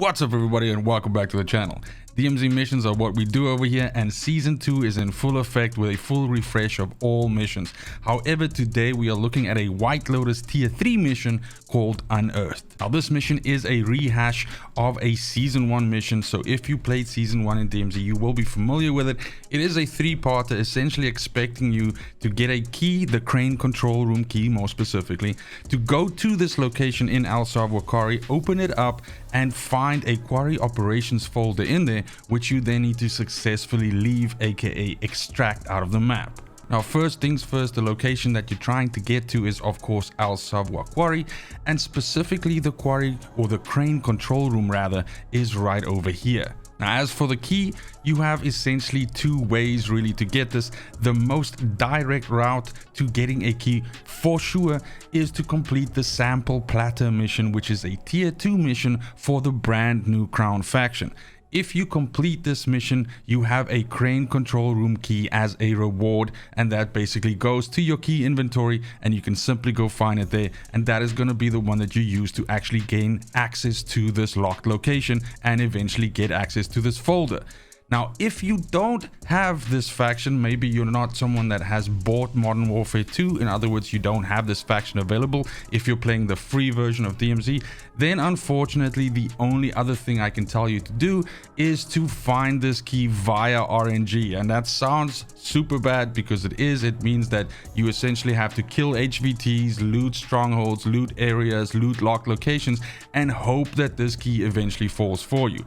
What's up everybody and welcome back to the channel. DMZ missions are what we do over here, and season 2 is in full effect with a full refresh of all missions. However, today we are looking at a White Lotus Tier 3 mission called Unearthed. Now this mission is a rehash of a season 1 mission, so if you played season 1 in DMZ you will be familiar with it. It is a 3-parter, essentially expecting you to get a key, the crane control room key more specifically, to go to this location in Al Sabwa Quarry, open it up and find a quarry operations folder in there, which you then need to successfully leave, aka extract out of the map. Now first things first, the location that you're trying to get to is of course Al Sabwa Quarry, and specifically the quarry, or the crane control room rather, is right over here. Now as for the key, you have essentially 2 ways really to get this. The most direct route to getting a key for sure is to complete the sample platter mission, which is a tier 2 mission for the brand new Crown faction. If you complete this mission, you have a crane control room key as a reward, and that basically goes to your key inventory and you can simply go find it there, and that is going to be the one that you use to actually gain access to this locked location and eventually get access to this folder. Now, if you don't have this faction, maybe you're not someone that has bought Modern Warfare 2, in other words, you don't have this faction available if you're playing the free version of DMZ, then unfortunately the only other thing I can tell you to do is to find this key via RNG. And that sounds super bad because it is. It means that you essentially have to kill HVTs, loot strongholds, loot areas, loot locked locations, and hope that this key eventually falls for you.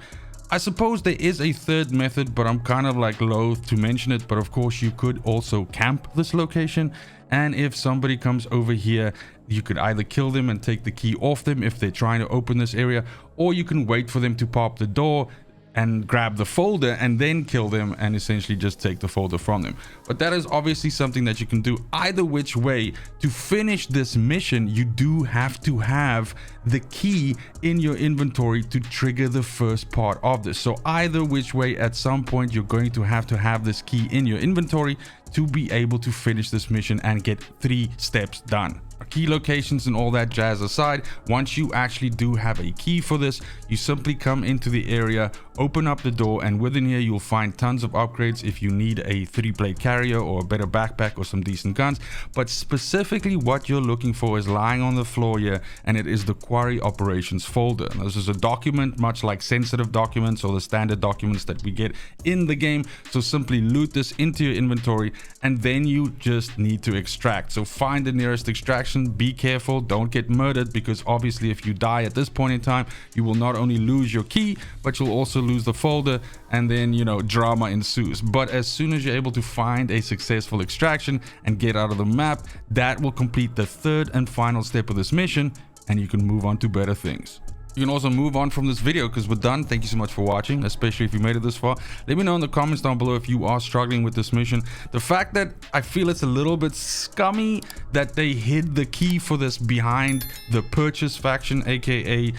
I suppose there is a third method, but I'm kind of like loath to mention it. But of course you could also camp this location, and if somebody comes over here, you could either kill them and take the key off them if they're trying to open this area, or you can wait for them to pop the door and grab the folder and then kill them and essentially just take the folder from them. But that is obviously something that you can do. Either which way, to finish this mission you do have to have the key in your inventory to trigger the first part of this. So either which way, at some point you're going to have this key in your inventory to be able to finish this mission and get 3 steps done. Key locations and all that jazz aside, once you actually do have a key for this, you simply come into the area, open up the door, and within here you'll find tons of upgrades if you need a 3-plate carrier or a better backpack or some decent guns. But specifically what you're looking for is lying on the floor here, and it is the quarry operations folder. Now, this is a document much like sensitive documents or the standard documents that we get in the game, so simply loot this into your inventory and then you just need to extract. So find the nearest extraction. Be careful, don't get murdered, because obviously if you die at this point in time you will not only lose your key but you'll also lose the folder, and then drama ensues. But as soon as you're able to find a successful extraction and get out of the map, that will complete the 3rd and final step of this mission, and you can move on to better things. You can also move on from this video because we're done. Thank you so much for watching, especially if you made it this far. Let me know in the comments down below if you are struggling with this mission. The fact that I feel it's a little bit scummy that they hid the key for this behind the purchase faction, aka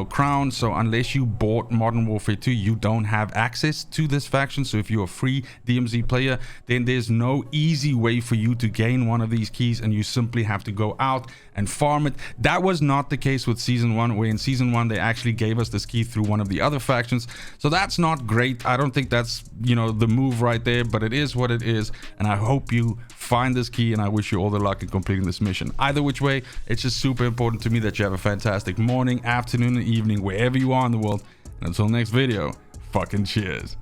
Crown. So unless you bought Modern Warfare 2, you don't have access to this faction. So if you're a free DMZ player, then there's no easy way for you to gain one of these keys, and you simply have to go out and farm it. That was not the case with season 1, where in season 1 they actually gave us this key through one of the other factions. So that's not great. I don't think that's the move right there, but it is what it is, and I hope you find this key, and I wish you all the luck in completing this mission. Either which way, it's just super important to me that you have a fantastic morning, afternoon, and evening wherever you are in the world. And until next video, fucking cheers.